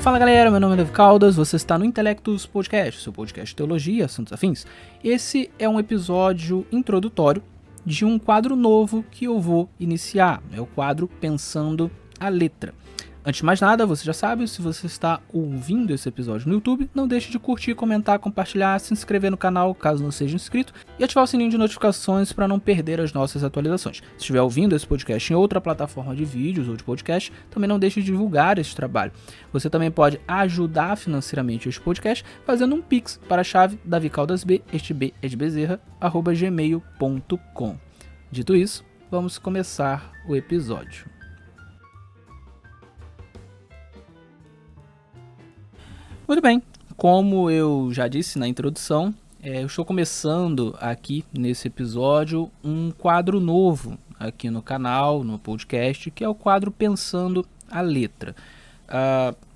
Fala galera, meu nome é Davi Caldas, você está no Intelectus Podcast, seu podcast de teologia, assuntos afins. Esse é um episódio introdutório de um quadro novo que eu vou iniciar, é o quadro Pensando a Letra. Antes de mais nada, você já sabe, se você está ouvindo esse episódio no YouTube, não deixe de curtir, comentar, compartilhar, se inscrever no canal caso não seja inscrito e ativar o sininho de notificações para não perder as nossas atualizações. Se estiver ouvindo esse podcast em outra plataforma de vídeos ou de podcast, também não deixe de divulgar esse trabalho. Você também pode ajudar financeiramente este podcast fazendo um pix para a chave davicaldasb, este B é de Bezerra, @gmail.com. Dito isso, vamos começar o episódio. Muito bem, como eu já disse na introdução, eu estou começando aqui nesse episódio um quadro novo aqui no canal, no podcast, que é o quadro Pensando a Letra.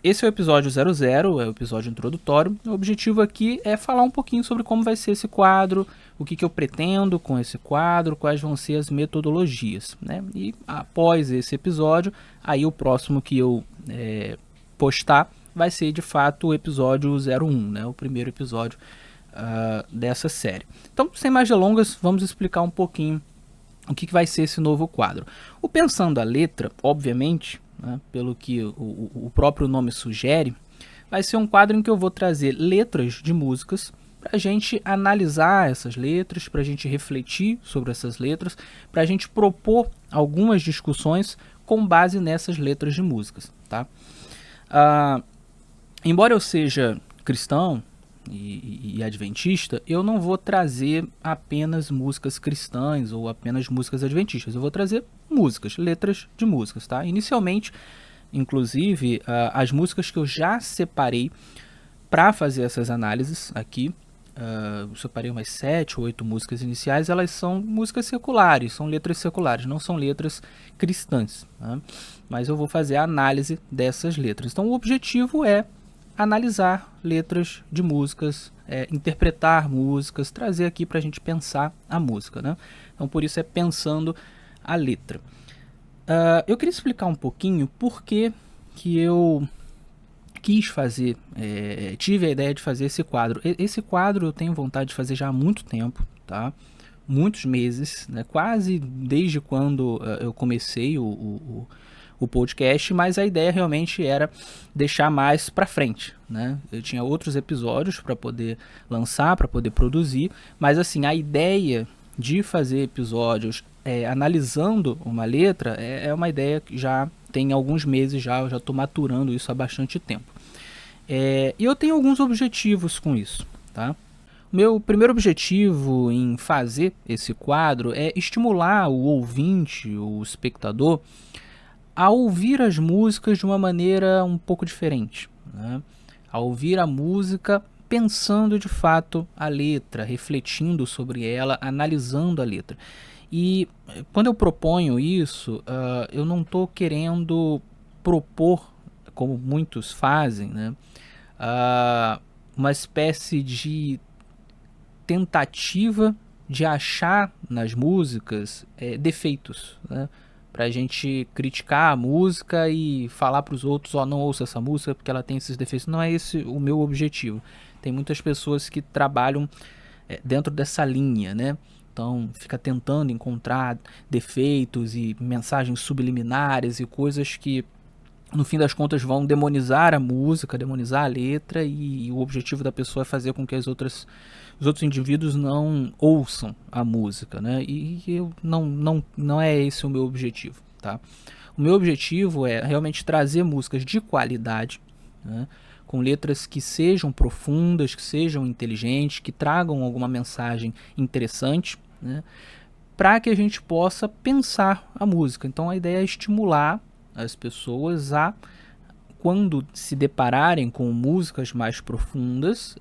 Esse é o episódio 00, é o episódio introdutório. O objetivo aqui é falar um pouquinho sobre como vai ser esse quadro, o que eu pretendo com esse quadro, quais vão ser as metodologias, né? E após esse episódio, aí o próximo que eu postar vai ser de fato o episódio 01, né? O primeiro episódio dessa série. Então, sem mais delongas, vamos explicar um pouquinho o que vai ser esse novo quadro. O Pensando a Letra, obviamente, né, pelo que o próprio nome sugere, vai ser um quadro em que eu vou trazer letras de músicas para a gente analisar essas letras, para a gente refletir sobre essas letras, para a gente propor algumas discussões com base nessas letras de músicas, tá? Embora eu seja cristão e adventista, eu não vou trazer apenas músicas cristãs ou apenas músicas adventistas. Eu vou trazer músicas, letras de músicas, tá? Inicialmente, inclusive, as músicas que eu já separei para fazer essas análises aqui, eu separei umas 7 ou 8 músicas iniciais, elas são músicas seculares, são letras seculares, não são letras cristãs, tá? Mas eu vou fazer a análise dessas letras. Então o objetivo é analisar letras de músicas, interpretar músicas, trazer aqui para a gente pensar a música, né? Então por isso é Pensando a Letra. Eu queria explicar um pouquinho por que eu quis fazer, tive a ideia de fazer esse quadro. Esse quadro eu tenho vontade de fazer já há muito tempo, tá? Muitos meses, né? Quase desde quando eu comecei o podcast, mas a ideia realmente era deixar mais para frente, né? Eu tinha outros episódios para poder lançar, para poder produzir, mas assim, a ideia de fazer episódios analisando uma letra é uma ideia que já tem alguns meses já, eu já estou maturando isso há bastante tempo. E eu tenho alguns objetivos com isso, tá? O meu primeiro objetivo em fazer esse quadro é estimular o ouvinte, o espectador, a ouvir as músicas de uma maneira um pouco diferente, né? A ouvir a música pensando de fato a letra, refletindo sobre ela, analisando a letra. E quando eu proponho isso, eu não estou querendo propor, como muitos fazem, né, uma espécie de tentativa de achar nas músicas defeitos, né? Pra gente criticar a música e falar para os outros, não ouça essa música porque ela tem esses defeitos. Não é esse o meu objetivo. Tem muitas pessoas que trabalham dentro dessa linha, né? Então fica tentando encontrar defeitos e mensagens subliminares e coisas que no fim das contas vão demonizar a música, demonizar a letra, e o objetivo da pessoa é fazer com que os outros indivíduos não ouçam a música, né? E eu não é esse o meu objetivo, tá? O meu objetivo é realmente trazer músicas de qualidade, né? Com letras que sejam profundas, que sejam inteligentes, que tragam alguma mensagem interessante, né? Para que a gente possa pensar a música. Então a ideia é estimular as pessoas a, quando se depararem com músicas mais profundas,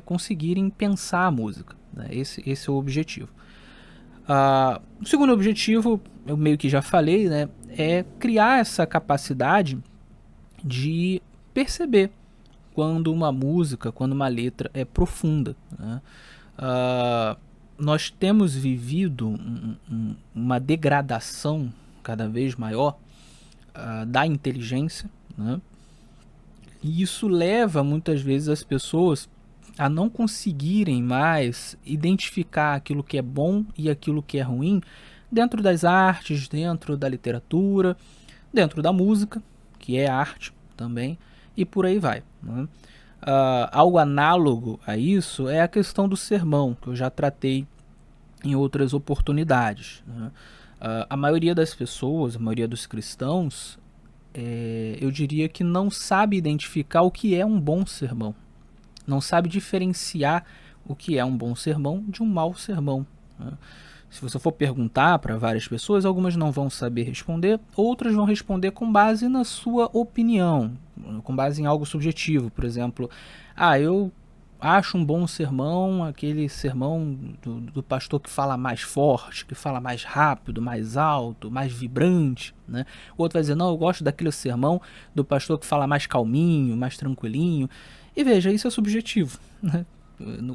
conseguirem pensar a música, né? Esse é o objetivo. O segundo objetivo, eu meio que já falei, né, é criar essa capacidade de perceber quando uma música, quando uma letra é profunda, né? Nós temos vivido uma degradação cada vez maior da inteligência, né? E isso leva muitas vezes as pessoas a não conseguirem mais identificar aquilo que é bom e aquilo que é ruim dentro das artes, dentro da literatura, dentro da música, que é arte também, e por aí vai, né? Algo análogo a isso é a questão do sermão, que eu já tratei em outras oportunidades, né? A maioria das pessoas, a maioria dos cristãos, eu diria que não sabe identificar o que é um bom sermão, não sabe diferenciar o que é um bom sermão de um mau sermão, né? Se você for perguntar para várias pessoas, algumas não vão saber responder, outras vão responder com base na sua opinião, com base em algo subjetivo. Por exemplo, eu acho um bom sermão aquele sermão do pastor que fala mais forte, que fala mais rápido, mais alto, mais vibrante, né? O outro vai dizer, não, eu gosto daquele sermão do pastor que fala mais calminho, mais tranquilinho. E veja, isso é subjetivo, né?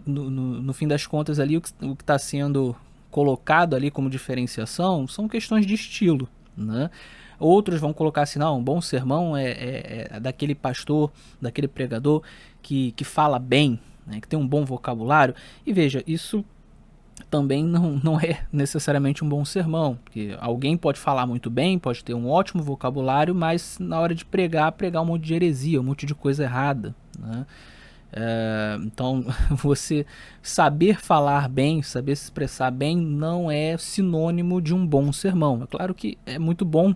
No fim das contas ali, o que está sendo colocado ali como diferenciação são questões de estilo, né? Outros vão colocar assim, não, um bom sermão é daquele pastor, daquele pregador que fala bem, né, que tem um bom vocabulário. E veja, isso também não é necessariamente um bom sermão, porque alguém pode falar muito bem, pode ter um ótimo vocabulário, mas na hora de pregar um monte de heresia, um monte de coisa errada, né? Então, você saber falar bem, saber se expressar bem, não é sinônimo de um bom sermão. É claro que é muito bom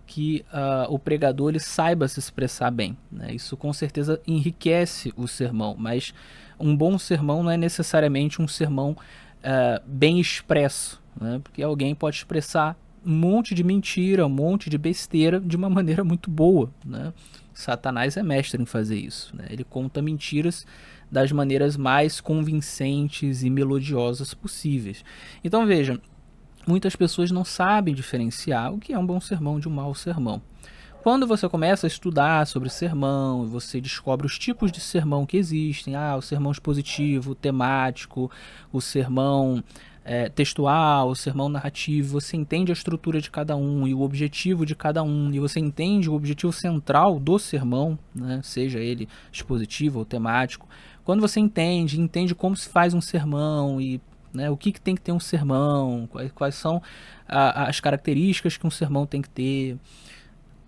que o pregador ele saiba se expressar bem, né? Isso com certeza enriquece o sermão, mas um bom sermão não é necessariamente um sermão bem expresso, né? Porque alguém pode expressar um monte de mentira, um monte de besteira de uma maneira muito boa, né? Satanás é mestre em fazer isso, né? Ele conta mentiras das maneiras mais convincentes e melodiosas possíveis. Então veja, muitas pessoas não sabem diferenciar o que é um bom sermão de um mau sermão. Quando você começa a estudar sobre sermão, você descobre os tipos de sermão que existem, o sermão expositivo, o temático, o sermão textual, o sermão narrativo, você entende a estrutura de cada um e o objetivo de cada um, e você entende o objetivo central do sermão, né, seja ele expositivo ou temático. Quando você entende como se faz um sermão e, né, o que tem que ter um sermão, quais são as características que um sermão tem que ter,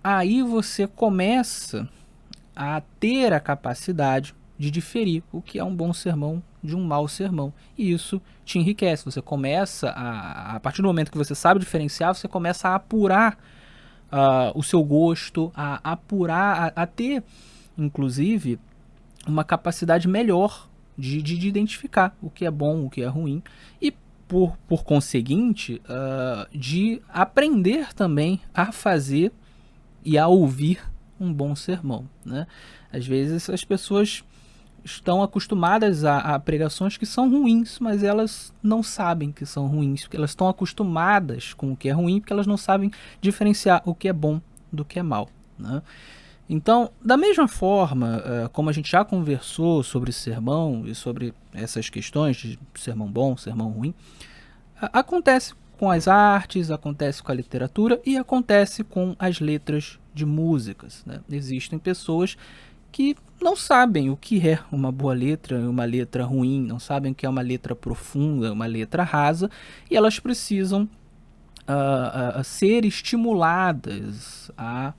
aí você começa a ter a capacidade de diferir o que é um bom sermão de um mau sermão. E isso te enriquece. Você começa a partir do momento que você sabe diferenciar, você começa a apurar o seu gosto, a apurar, a ter, inclusive, uma capacidade melhor de identificar o que é bom, o que é ruim. E, por conseguinte, de aprender também a fazer e a ouvir um bom sermão, né? Às vezes as pessoas estão acostumadas a pregações que são ruins, mas elas não sabem que são ruins, porque elas estão acostumadas com o que é ruim, porque elas não sabem diferenciar o que é bom do que é mal, né? Então, da mesma forma, como a gente já conversou sobre sermão e sobre essas questões de sermão bom, sermão ruim, acontece com as artes, acontece com a literatura e acontece com as letras de músicas, né? Existem pessoas que não sabem o que é uma boa letra e uma letra ruim, não sabem o que é uma letra profunda, uma letra rasa, e elas precisam ser estimuladas a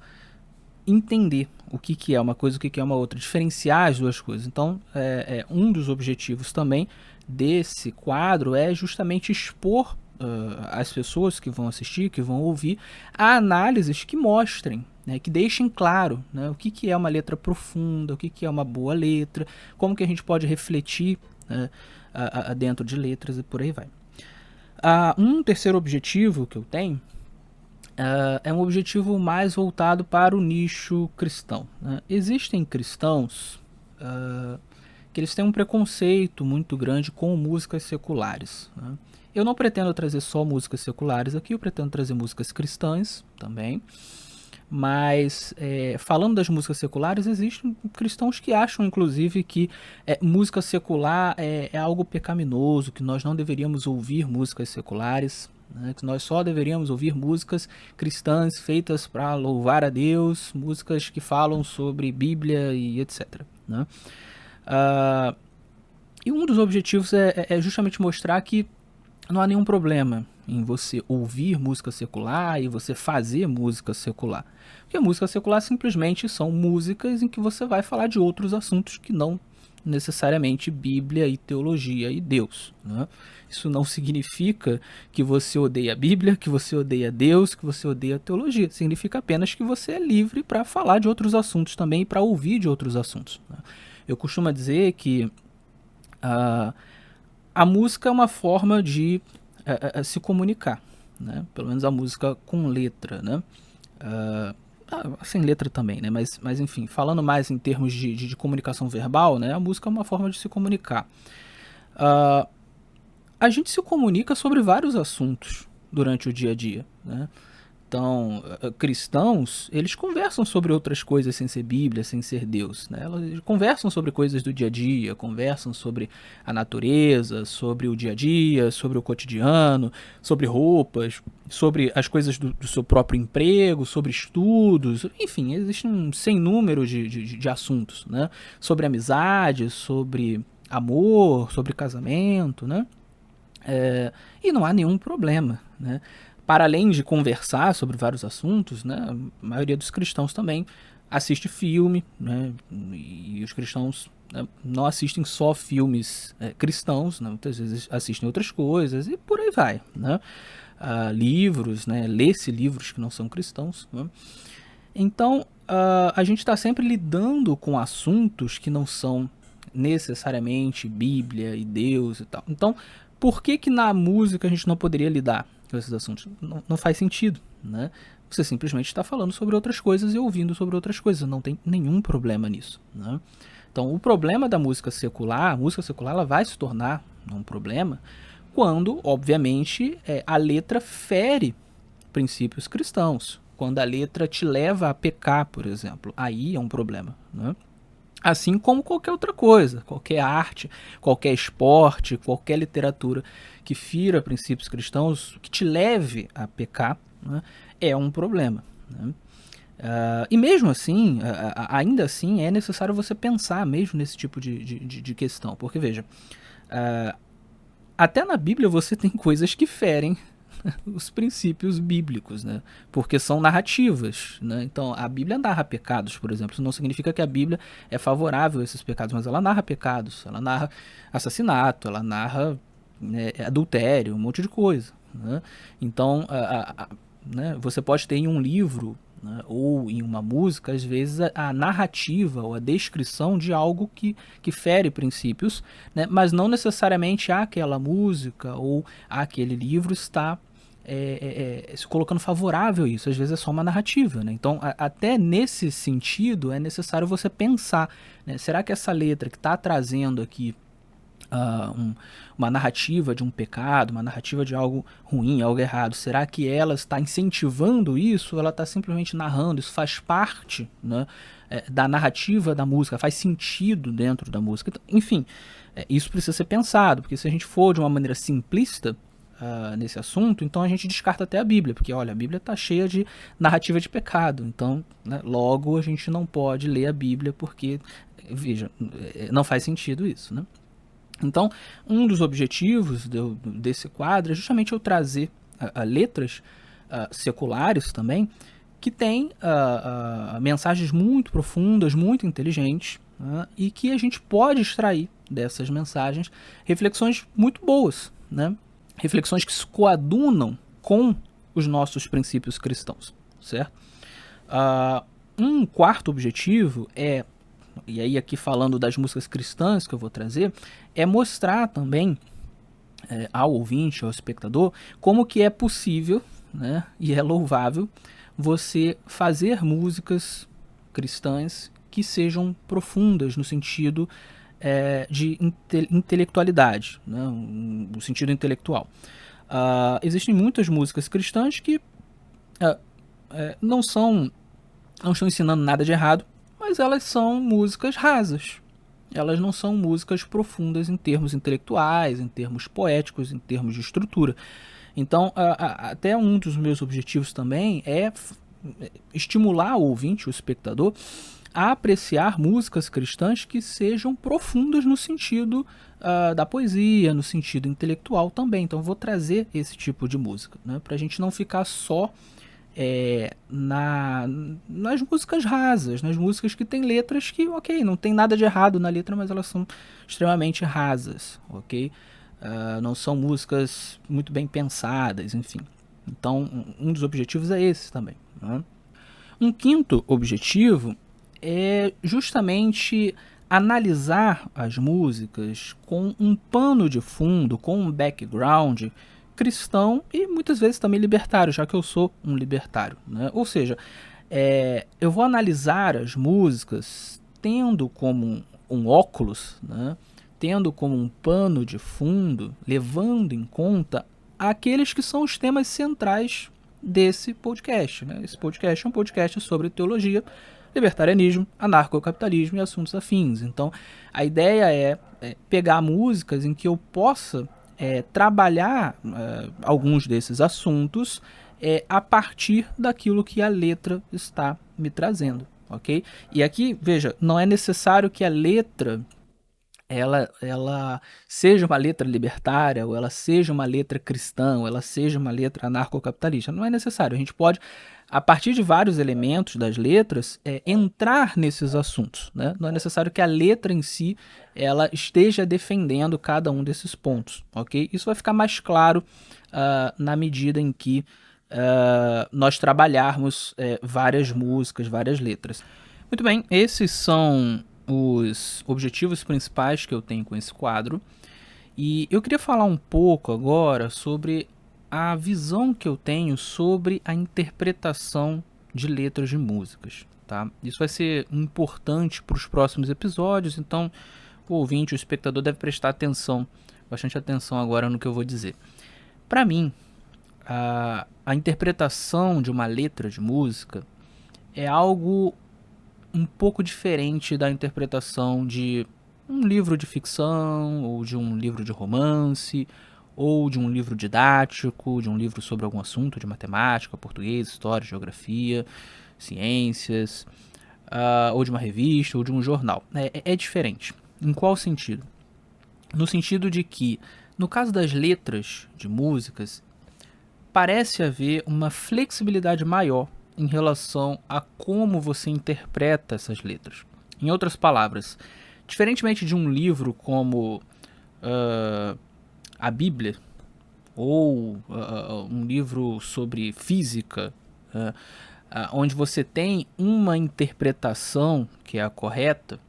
entender o que é uma coisa e o que é uma outra, diferenciar as duas coisas. Então, um dos objetivos também desse quadro é justamente expor as pessoas que vão assistir, que vão ouvir, a análises que mostrem, né, que deixem claro, né, o que é uma letra profunda, o que é uma boa letra, como que a gente pode refletir, né, dentro de letras e por aí vai. Um terceiro objetivo que eu tenho é um objetivo mais voltado para o nicho cristão, né? Existem cristãos que eles têm um preconceito muito grande com músicas seculares, né? Eu não pretendo trazer só músicas seculares aqui, eu pretendo trazer músicas cristãs também, mas falando das músicas seculares, existem cristãos que acham inclusive que música secular é algo pecaminoso, que nós não deveríamos ouvir músicas seculares, né? Que nós só deveríamos ouvir músicas cristãs feitas para louvar a Deus, músicas que falam sobre Bíblia e etc. Né? E um dos objetivos é justamente mostrar que não há nenhum problema em você ouvir música secular e você fazer música secular. Porque música secular simplesmente são músicas em que você vai falar de outros assuntos que não necessariamente Bíblia e teologia e Deus. Né? Isso não significa que você odeia a Bíblia, que você odeia Deus, que você odeia a teologia. Significa apenas que você é livre para falar de outros assuntos também e para ouvir de outros assuntos. Né? Eu costumo dizer que a música é uma forma de se comunicar, né? Pelo menos a música com letra, né? Sem letra também, né? Mas enfim, falando mais em termos de comunicação verbal, né? A música é uma forma de se comunicar. A gente se comunica sobre vários assuntos durante o dia a dia, né? Então, cristãos, eles conversam sobre outras coisas sem ser Bíblia, sem ser Deus, né? Eles conversam sobre coisas do dia a dia, conversam sobre a natureza, sobre o dia a dia, sobre o cotidiano, sobre roupas, sobre as coisas do seu próprio emprego, sobre estudos, enfim, existe um sem número de assuntos, né? Sobre amizade, sobre amor, sobre casamento, né? E não há nenhum problema, né? Para além de conversar sobre vários assuntos, né, a maioria dos cristãos também assiste filme, né, e os cristãos, né, não assistem só filmes cristãos, né, muitas vezes assistem outras coisas e por aí vai. Né? Livros, né, lê-se livros que não são cristãos. Né? Então, a gente está sempre lidando com assuntos que não são necessariamente Bíblia e Deus e tal. Então, por que na música a gente não poderia lidar com esses assuntos? Não faz sentido, né? Você simplesmente está falando sobre outras coisas e ouvindo sobre outras coisas. Não tem nenhum problema nisso, né? Então, o problema da música secular, a música secular ela vai se tornar um problema quando, obviamente, a letra fere princípios cristãos. Quando a letra te leva a pecar, por exemplo, aí é um problema, né? Assim como qualquer outra coisa, qualquer arte, qualquer esporte, qualquer literatura que fira princípios cristãos, que te leve a pecar, né, é um problema. Né? E mesmo assim, ainda assim, é necessário você pensar mesmo nesse tipo de questão. Porque, veja, até na Bíblia você tem coisas que ferem os princípios bíblicos, né? Porque são narrativas, né? Então, a Bíblia narra pecados, por exemplo. Isso não significa que a Bíblia é favorável a esses pecados, mas ela narra pecados, ela narra assassinato, ela narra, né, adultério, um monte de coisa. Né? Então, né, você pode ter em um livro, né, ou em uma música, às vezes, a narrativa ou a descrição de algo que fere princípios, né, mas não necessariamente aquela música ou aquele livro está se colocando favorável a isso. Às vezes é só uma narrativa, né? Então, até nesse sentido, é necessário você pensar, né? Será que essa letra que está trazendo aqui uma narrativa de um pecado, uma narrativa de algo ruim, algo errado, será que ela está incentivando isso ou ela está simplesmente narrando? Isso faz parte, né, da narrativa da música, faz sentido dentro da música. Então, enfim, isso precisa ser pensado, porque se a gente for de uma maneira simplista nesse assunto, então a gente descarta até a Bíblia, porque olha, a Bíblia está cheia de narrativa de pecado, então, né, logo a gente não pode ler a Bíblia porque, veja, não faz sentido isso, né? Então, um dos objetivos desse quadro é justamente eu trazer letras seculares também, que têm mensagens muito profundas, muito inteligentes, né, e que a gente pode extrair dessas mensagens reflexões muito boas, né? Reflexões que se coadunam com os nossos princípios cristãos, certo? Um quarto objetivo e aí aqui falando das músicas cristãs que eu vou trazer, é mostrar também ao ouvinte, ao espectador, como que é possível, né, e é louvável você fazer músicas cristãs que sejam profundas no sentido de intelectualidade, né, no sentido intelectual. Existem muitas músicas cristãs que não estão ensinando nada de errado, mas elas são músicas rasas. Elas não são músicas profundas em termos intelectuais, em termos poéticos, em termos de estrutura. Então, até um dos meus objetivos também é estimular o ouvinte, o espectador, a apreciar músicas cristãs que sejam profundas no sentido da poesia, no sentido intelectual também. Então, vou trazer esse tipo de música, né, para a gente não ficar só nas músicas rasas, nas músicas que tem letras que, ok, não tem nada de errado na letra, mas elas são extremamente rasas, ok? Não são músicas muito bem pensadas, enfim. Então, um dos objetivos é esse também, né? Um quinto objetivo é justamente analisar as músicas com um pano de fundo, com um background cristão e muitas vezes também libertário, já que eu sou um libertário, né? Ou seja, eu vou analisar as músicas tendo como um óculos, né? Tendo como um pano de fundo, levando em conta aqueles que são os temas centrais desse podcast, né? Esse podcast é um podcast sobre teologia, libertarianismo, anarcocapitalismo e assuntos afins. Então, a ideia é pegar músicas em que eu possa trabalhar alguns desses assuntos a partir daquilo que a letra está me trazendo, ok? E aqui, veja, não é necessário que a letra ela seja uma letra libertária, ou ela seja uma letra cristã, ou ela seja uma letra anarcocapitalista. Não é necessário. A gente pode, a partir de vários elementos das letras, entrar nesses assuntos, né? Não é necessário que a letra em si ela esteja defendendo cada um desses pontos, ok? Isso vai ficar mais claro na medida em que nós trabalharmos várias músicas, várias letras. Muito bem, esses são os objetivos principais que eu tenho com esse quadro. E eu queria falar um pouco agora sobre a visão que eu tenho sobre a interpretação de letras de músicas, tá? Isso vai ser importante para os próximos episódios, então o ouvinte, o espectador deve prestar atenção, bastante atenção agora no que eu vou dizer. Para mim, a interpretação de uma letra de música é algo um pouco diferente da interpretação de um livro de ficção, ou de um livro de romance, ou de um livro didático, de um livro sobre algum assunto de matemática, português, história, geografia, ciências, ou de uma revista, ou de um jornal. É diferente. Em qual sentido? No sentido de que, no caso das letras de músicas, parece haver uma flexibilidade maior em relação a como você interpreta essas letras. Em outras palavras, diferentemente de um livro como a Bíblia, ou um livro sobre física, onde você tem uma interpretação que é a correta,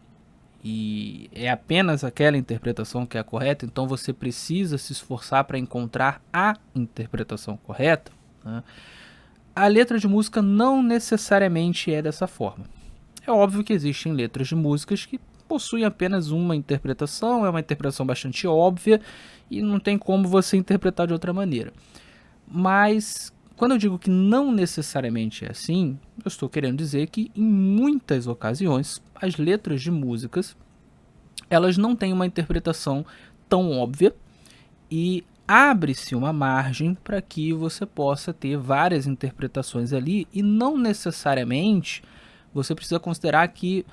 e é apenas aquela interpretação que é a correta, então você precisa se esforçar para encontrar a interpretação correta, né? A letra de música não necessariamente é dessa forma. É óbvio que existem letras de músicas que possuem apenas uma interpretação, é uma interpretação bastante óbvia e não tem como você interpretar de outra maneira. Mas quando eu digo que não necessariamente é assim, eu estou querendo dizer que em muitas ocasiões as letras de músicas elas não têm uma interpretação tão óbvia e abre-se uma margem para que você possa ter várias interpretações ali e não necessariamente você precisa considerar que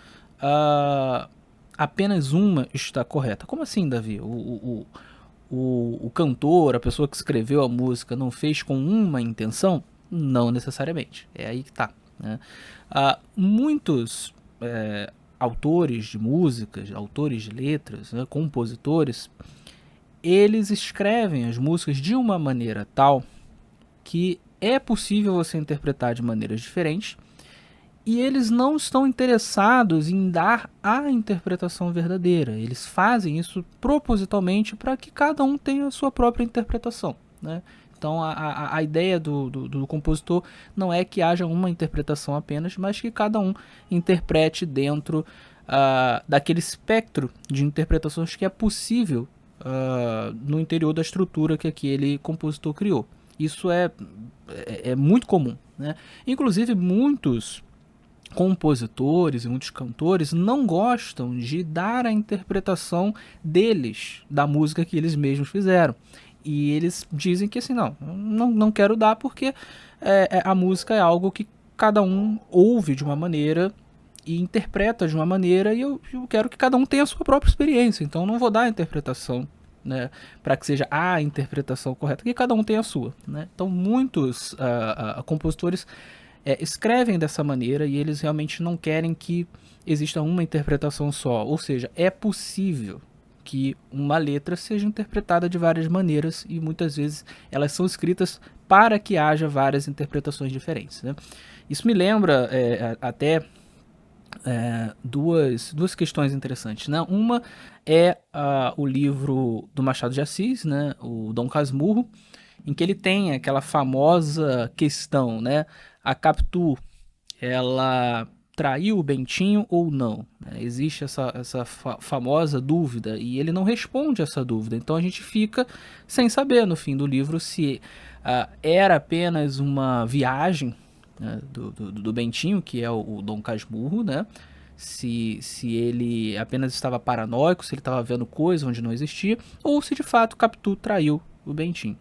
apenas uma está correta. Como assim, Davi? O cantor, a pessoa que escreveu a música não fez com uma intenção? Não necessariamente. É aí que está, né? Muitos autores de músicas, autores de letras, né, compositores, eles escrevem as músicas de uma maneira tal que é possível você interpretar de maneiras diferentes e eles não estão interessados em dar a interpretação verdadeira. Eles fazem isso propositalmente para que cada um tenha a sua própria interpretação, né? Então a ideia do compositor não é que haja uma interpretação apenas, mas que cada um interprete dentro daquele espectro de interpretações que é possível no interior da estrutura que aquele compositor criou. Isso é muito comum, né? Inclusive muitos compositores e muitos cantores não gostam de dar a interpretação deles, da música que eles mesmos fizeram. E eles dizem que assim, não quero dar porque a música é algo que cada um ouve de uma maneira e interpreta de uma maneira, e eu quero que cada um tenha a sua própria experiência, então não vou dar a interpretação, né, para que seja a interpretação correta, que cada um tem a sua, né? Então muitos compositores escrevem dessa maneira e eles realmente não querem que exista uma interpretação só, ou seja, é possível que uma letra seja interpretada de várias maneiras e muitas vezes elas são escritas para que haja várias interpretações diferentes, né? Isso me lembra até duas questões interessantes, né? Uma é o livro do Machado de Assis, né? O Dom Casmurro, em que ele tem aquela famosa questão, né? A Capitu, ela traiu o Bentinho ou não? Existe essa famosa dúvida e ele não responde essa dúvida. Então a gente fica sem saber no fim do livro se era apenas uma viagem, né, do Bentinho, que é o Dom Casmurro, né? Se ele apenas estava paranoico, se ele estava vendo coisa onde não existia, ou se de fato Capitu traiu o Bentinho.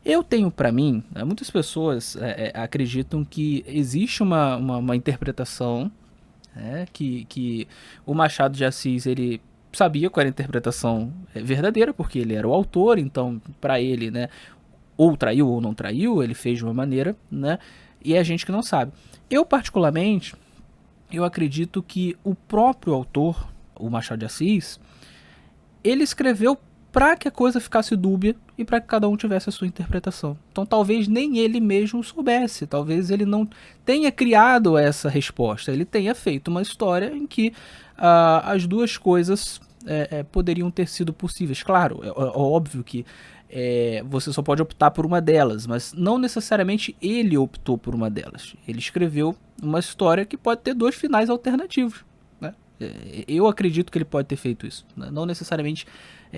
Eu tenho para mim, muitas pessoas acreditam que existe uma interpretação, que o Machado de Assis ele sabia qual era a interpretação verdadeira, porque ele era o autor, então para ele, né, ou traiu ou não traiu, ele fez de uma maneira, né, e é a gente que não sabe. Eu particularmente, eu acredito que o próprio autor, o Machado de Assis, ele escreveu para que a coisa ficasse dúbia e para que cada um tivesse a sua interpretação. Então talvez nem ele mesmo soubesse, talvez ele não tenha criado essa resposta, ele tenha feito uma história em que as duas coisas poderiam ter sido possíveis. Claro, é óbvio que você só pode optar por uma delas, mas não necessariamente ele optou por uma delas. Ele escreveu uma história que pode ter dois finais alternativos. Eu acredito que ele pode ter feito isso, né? Não necessariamente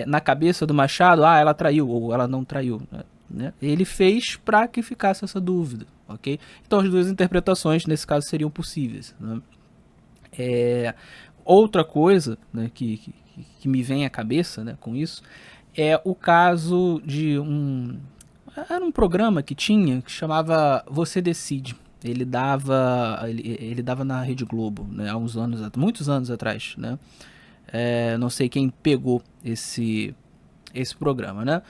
na cabeça do Machado, ela traiu ou ela não traiu, né? Ele fez para que ficasse essa dúvida, ok? Então as duas interpretações nesse caso seriam possíveis, né? Outra coisa, né, que me vem à cabeça, né, com isso é o caso de era um programa que tinha que chamava Você Decide. Ele dava na Rede Globo, né, há muitos anos atrás, né? Não sei quem pegou esse programa, né?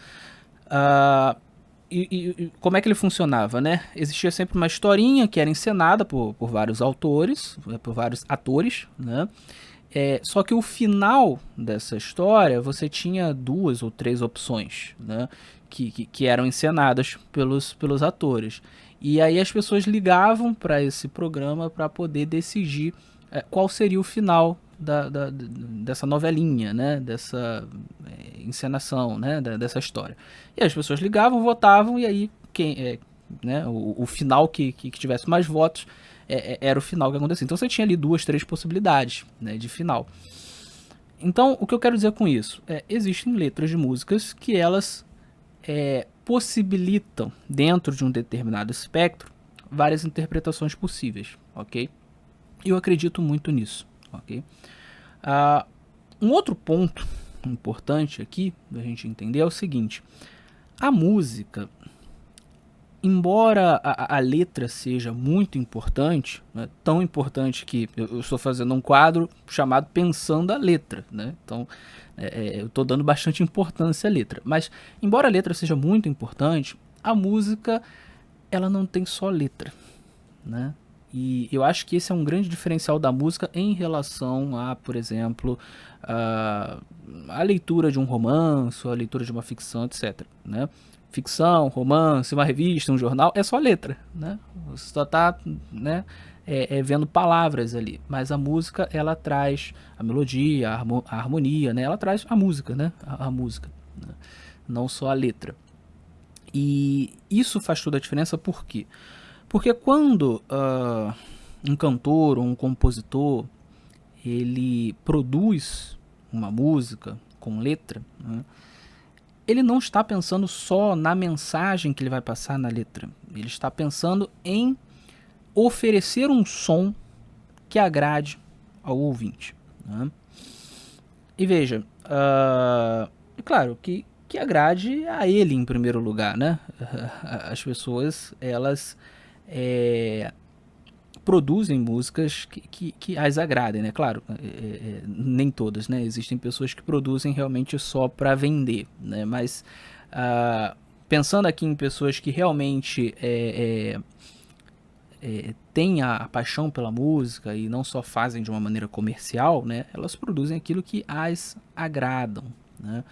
E como é que ele funcionava, né? Existia sempre uma historinha que era encenada por vários autores, por vários atores, né? Só que o final dessa história você tinha 2 ou 3 opções, né? Que eram encenadas pelos atores. E aí as pessoas ligavam para esse programa para poder decidir qual seria o final dessa novelinha, né? Dessa encenação, né? Dessa história. E as pessoas ligavam, votavam, e aí né? o final que tivesse mais votos era o final que acontecia. Então você tinha ali 2, 3 possibilidades, né, de final. Então o que eu quero dizer com isso? Existem letras de músicas que elas possibilitam, dentro de um determinado espectro, várias interpretações possíveis, ok? Eu acredito muito nisso, ok? Um outro ponto importante aqui da gente entender é o seguinte: a música, embora a letra seja muito importante, né, tão importante que eu estou fazendo um quadro chamado Pensando a Letra, né? Então eu estou dando bastante importância à letra, mas embora a letra seja muito importante, a música ela não tem só letra, né? E eu acho que esse é um grande diferencial da música em relação a, por exemplo, a leitura de um romance, a leitura de uma ficção, etc, né? Ficção, romance, uma revista, um jornal, é só letra, né? Você só está, né, vendo palavras ali. Mas a música, ela traz a melodia, a harmonia, né? Ela traz a música, né? A música, né? Não só a letra. E isso faz toda a diferença, por quê? Porque quando um cantor ou um compositor ele produz uma música com letra, né, ele não está pensando só na mensagem que ele vai passar na letra. Ele está pensando em oferecer um som que agrade ao ouvinte, né? E veja, é claro que que agrade a ele em primeiro lugar, né? As pessoas, elas produzem músicas que as agradem, né? Claro, nem todas, né? Existem pessoas que produzem realmente só para vender, né? Mas pensando aqui em pessoas que realmente têm a paixão pela música e não só fazem de uma maneira comercial, né? Elas produzem aquilo que as agradam, né?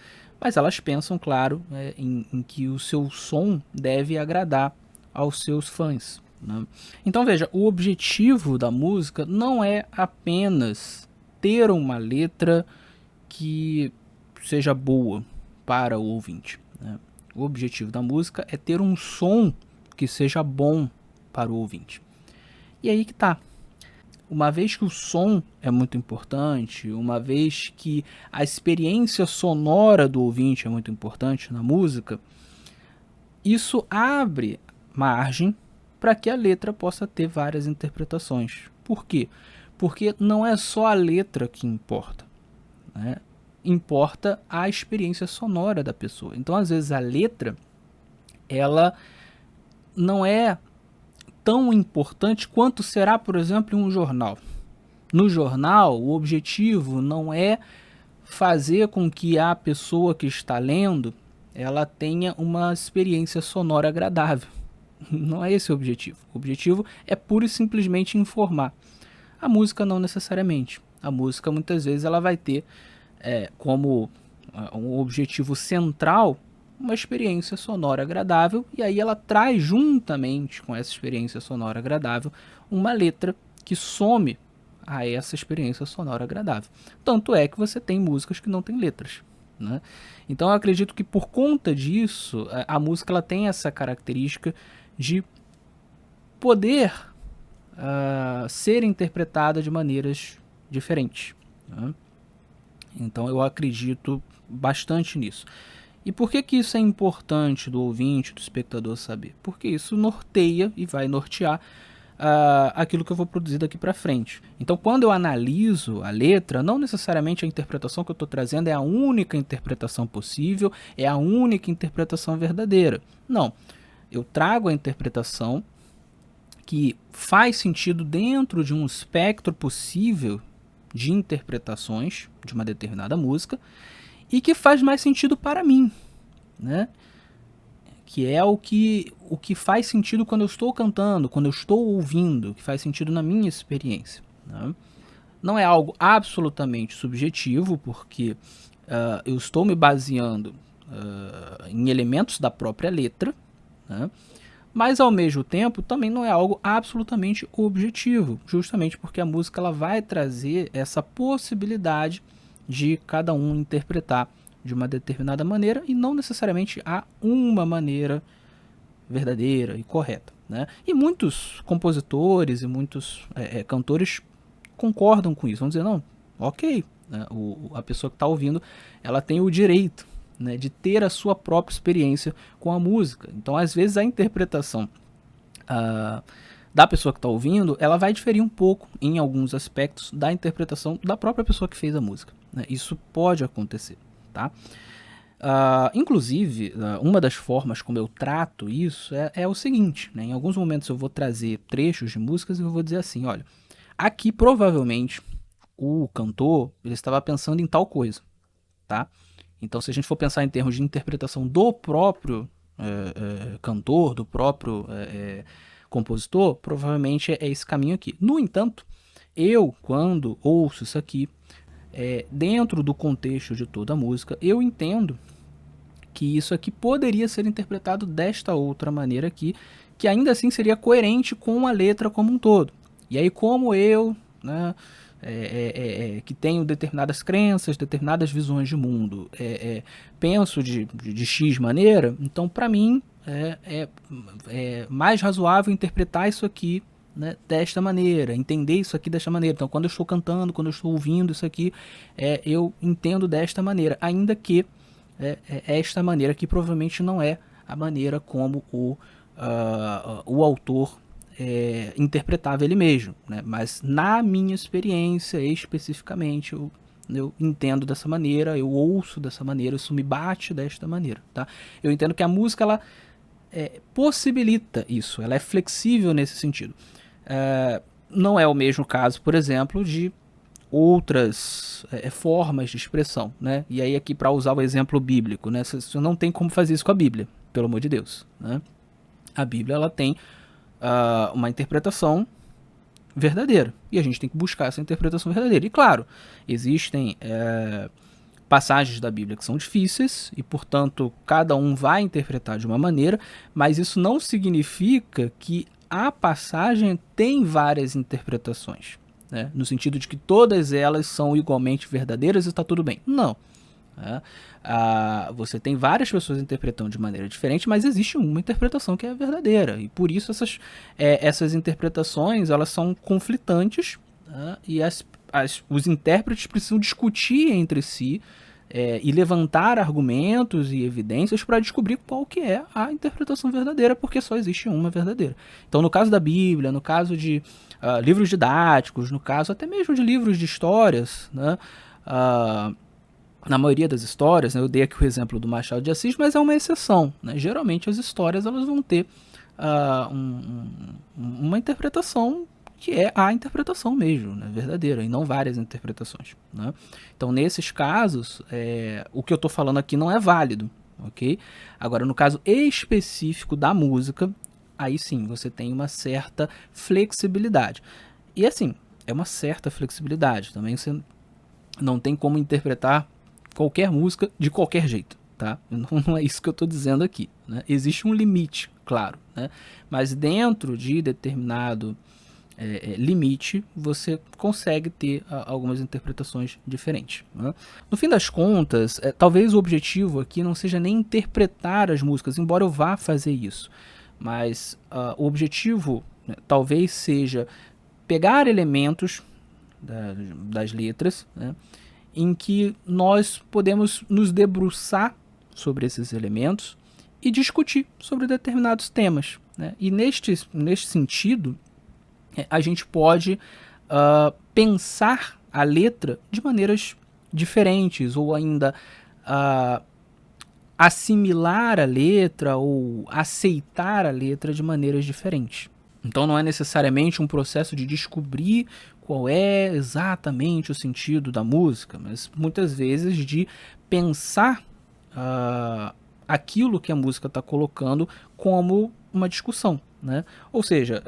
Mas elas pensam, claro, em que o seu som deve agradar aos seus fãs, né? Então veja, o objetivo da música não é apenas ter uma letra que seja boa para o ouvinte, né? O objetivo da música é ter um som que seja bom para o ouvinte. E aí que tá. Uma vez que o som é muito importante, uma vez que a experiência sonora do ouvinte é muito importante na música, isso abre margem para que a letra possa ter várias interpretações. Por quê? Porque não é só a letra que importa, né? Importa a experiência sonora da pessoa. Então, às vezes, a letra ela não é tão importante quanto será, por exemplo, em um jornal. No jornal, o objetivo não é fazer com que a pessoa que está lendo ela tenha uma experiência sonora agradável. Não é esse o objetivo. O objetivo é pura e simplesmente informar. A música não necessariamente. A música muitas vezes ela vai ter como um objetivo central uma experiência sonora agradável, e aí ela traz juntamente com essa experiência sonora agradável uma letra que some a essa experiência sonora agradável. Tanto é que você tem músicas que não têm letras, né? Então eu acredito que por conta disso a música ela tem essa característica de poder ser interpretada de maneiras diferentes, né? Então eu acredito bastante nisso. E por que isso é importante do ouvinte, do espectador saber? Porque isso norteia e vai nortear aquilo que eu vou produzir daqui para frente. Então, quando eu analiso a letra, não necessariamente a interpretação que eu estou trazendo é a única interpretação possível, é a única interpretação verdadeira. Não. Eu trago a interpretação que faz sentido dentro de um espectro possível de interpretações de uma determinada música e que faz mais sentido para mim, né? Que é o que faz sentido quando eu estou cantando, quando eu estou ouvindo, que faz sentido na minha experiência, né? Não é algo absolutamente subjetivo, porque eu estou me baseando em elementos da própria letra, né? Mas ao mesmo tempo também não é algo absolutamente objetivo, justamente porque a música ela vai trazer essa possibilidade de cada um interpretar de uma determinada maneira e não necessariamente há uma maneira verdadeira e correta, né? E muitos compositores e muitos cantores concordam com isso, vão dizer, não, ok, né? A pessoa que está ouvindo ela tem o direito, né, de ter a sua própria experiência com a música. Então às vezes a interpretação da pessoa que está ouvindo ela vai diferir um pouco em alguns aspectos da interpretação da própria pessoa que fez a música, né? Isso pode acontecer, tá? Inclusive, uma das formas como eu trato isso é o seguinte, né? Em alguns momentos eu vou trazer trechos de músicas e eu vou dizer assim, olha, aqui provavelmente o cantor ele estava pensando em tal coisa, tá? Então se a gente for pensar em termos de interpretação do próprio cantor, do próprio compositor, provavelmente é esse caminho aqui. No entanto, eu quando ouço isso aqui, dentro do contexto de toda a música, eu entendo que isso aqui poderia ser interpretado desta outra maneira aqui, que ainda assim seria coerente com a letra como um todo. E aí como eu, né, que tenho determinadas crenças, determinadas visões de mundo, penso de X maneira, então para mim é mais razoável interpretar isso aqui, né, desta maneira, entender isso aqui desta maneira. Então quando eu estou cantando, quando eu estou ouvindo isso aqui, eu entendo desta maneira, ainda que esta maneira que provavelmente não é a maneira como o autor interpretava ele mesmo, né? Mas na minha experiência especificamente, eu entendo dessa maneira, eu ouço dessa maneira, isso me bate desta maneira, tá? Eu entendo que a música, ela possibilita isso, ela é flexível nesse sentido. Não é o mesmo caso, por exemplo, de outras formas de expressão, né? E aí aqui, para usar o exemplo bíblico, né? Você não tem como fazer isso com a Bíblia, pelo amor de Deus, né? A Bíblia, ela tem uma interpretação verdadeira, e a gente tem que buscar essa interpretação verdadeira. E claro, existem passagens da Bíblia que são difíceis, e portanto cada um vai interpretar de uma maneira, mas isso não significa que a passagem tem várias interpretações, né? No sentido de que todas elas são igualmente verdadeiras e está tudo bem. Não. Você tem várias pessoas interpretando de maneira diferente, mas existe uma interpretação que é verdadeira, e por isso essas interpretações, elas são conflitantes, né? E os intérpretes precisam discutir entre si e levantar argumentos e evidências para descobrir qual que é a interpretação verdadeira, porque só existe uma verdadeira. Então, no caso da Bíblia, no caso de livros didáticos, no caso até mesmo de livros de histórias, né? Na maioria das histórias, né, eu dei aqui o exemplo do Machado de Assis, mas é uma exceção, né? Geralmente as histórias, elas vão ter uma interpretação que é a interpretação mesmo, né, verdadeira, e não várias interpretações, né? Então, nesses casos, o que eu estou falando aqui não é válido, ok? Agora, no caso específico da música, aí sim, você tem uma certa flexibilidade. E assim, é uma certa flexibilidade, também você não tem como interpretar qualquer música de qualquer jeito, tá? Não é isso que eu estou dizendo aqui, né? Existe um limite, claro, né? Mas dentro de determinado limite, você consegue ter algumas interpretações diferentes, né? No fim das contas, talvez o objetivo aqui não seja nem interpretar as músicas, embora eu vá fazer isso, mas o objetivo, né, talvez seja pegar elementos das letras, né, em que nós podemos nos debruçar sobre esses elementos e discutir sobre determinados temas, né? E neste sentido, a gente pode pensar a letra de maneiras diferentes, ou ainda assimilar a letra ou aceitar a letra de maneiras diferentes. Então não é necessariamente um processo de descobrir qual é exatamente o sentido da música, mas muitas vezes de pensar aquilo que a música está colocando como uma discussão, né? Ou seja,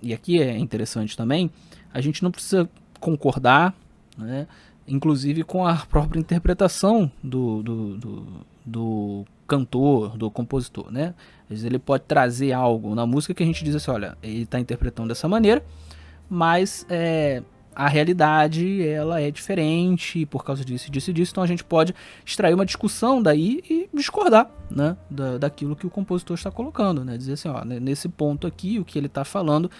e aqui é interessante também, a gente não precisa concordar, né, inclusive com a própria interpretação do cantor, do compositor, né? Às vezes ele pode trazer algo na música que a gente diz assim, olha, ele está interpretando dessa maneira, mas a realidade, ela é diferente por causa disso, disso e disso, então a gente pode extrair uma discussão daí e discordar, né, daquilo que o compositor está colocando, né? Dizer assim, ó, nesse ponto aqui, o que ele está falando,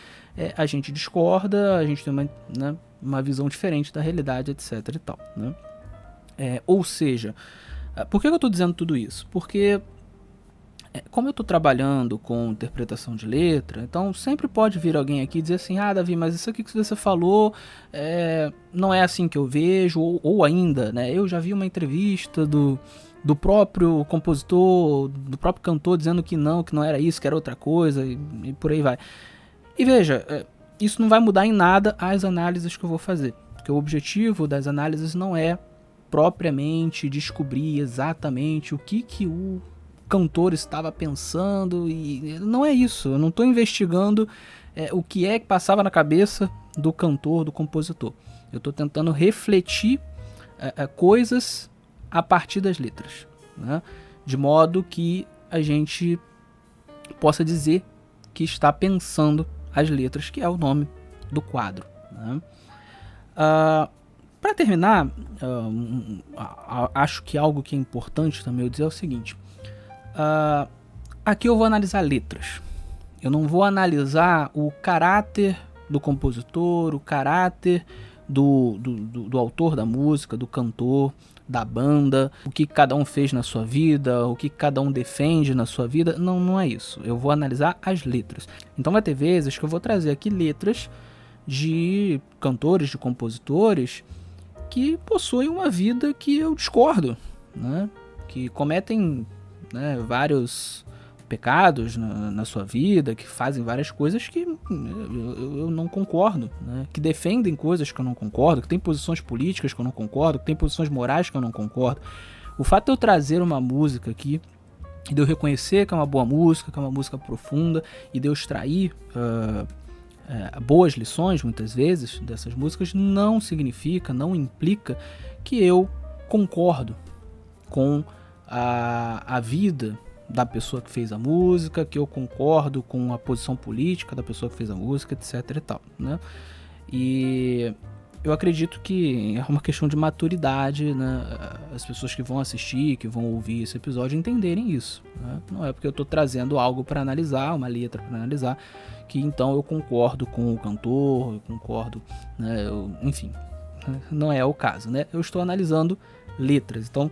a gente discorda, a gente tem uma visão diferente da realidade, etc e tal, né? Ou seja, por que eu estou dizendo tudo isso? Porque como eu estou trabalhando com interpretação de letra, então sempre pode vir alguém aqui e dizer assim, Davi, mas isso aqui que você falou não é assim que eu vejo, ou ainda, né, eu já vi uma entrevista do próprio compositor, do próprio cantor, dizendo que não era isso, que era outra coisa, e por aí vai. E veja, isso não vai mudar em nada as análises que eu vou fazer, porque o objetivo das análises não é propriamente descobrir exatamente o que o cantor estava pensando, e não é isso, eu não estou investigando o que é que passava na cabeça do cantor, do compositor. Eu estou tentando refletir coisas a partir das letras, né? De modo que a gente possa dizer que está pensando as letras, que é o nome do quadro, né? Para terminar, acho que algo que é importante também eu dizer é o seguinte, aqui eu vou analisar letras, eu não vou analisar o caráter do compositor, o caráter do autor da música, do cantor, da banda, o que cada um fez na sua vida, o que cada um defende na sua vida. Não é isso, eu vou analisar as letras. Então vai ter vezes que eu vou trazer aqui letras de cantores, de compositores que possuem uma vida que eu discordo, né? Que cometem, né, vários pecados na sua vida, que fazem várias coisas que eu não concordo, né? Que defendem coisas que eu não concordo, que têm posições políticas que eu não concordo, que têm posições morais que eu não concordo. O fato de eu trazer uma música aqui, e de eu reconhecer que é uma boa música, que é uma música profunda, e de eu extrair boas lições, muitas vezes, dessas músicas, não significa, não implica que eu concordo com a vida da pessoa que fez a música, que eu concordo com a posição política da pessoa que fez a música, etc e tal, né? E eu acredito que é uma questão de maturidade, né? As pessoas que vão assistir, que vão ouvir esse episódio, entenderem isso, né? Não é porque eu estou trazendo algo para analisar, uma letra para analisar, que então eu concordo com o cantor, eu concordo, né? Enfim, não é o caso, né? Eu estou analisando letras, então,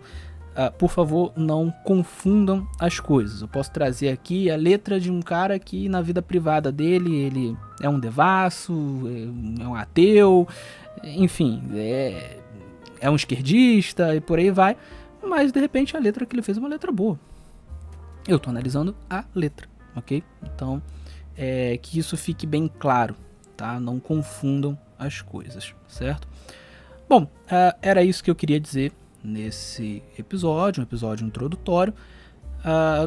por favor, não confundam as coisas. Eu posso trazer aqui a letra de um cara que na vida privada dele, ele é um devasso, é um ateu, enfim, é um esquerdista e por aí vai, mas de repente a letra que ele fez é uma letra boa. Eu estou analisando a letra, ok? Então, que isso fique bem claro, tá? Não confundam as coisas, certo? Bom, era isso que eu queria dizer nesse episódio, um episódio introdutório.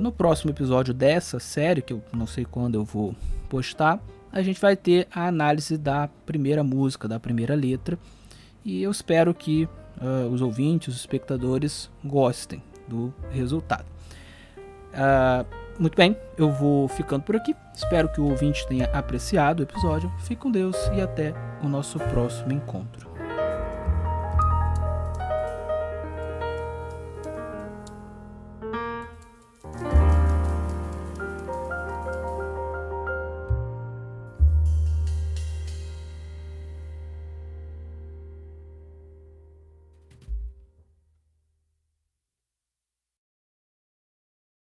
No próximo episódio dessa série, que eu não sei quando eu vou postar, a gente vai ter a análise da primeira música, da primeira letra, e eu espero que os ouvintes, os espectadores gostem do resultado. Muito bem, eu vou ficando por aqui, espero que o ouvinte tenha apreciado o episódio. Fique com Deus e até o nosso próximo encontro.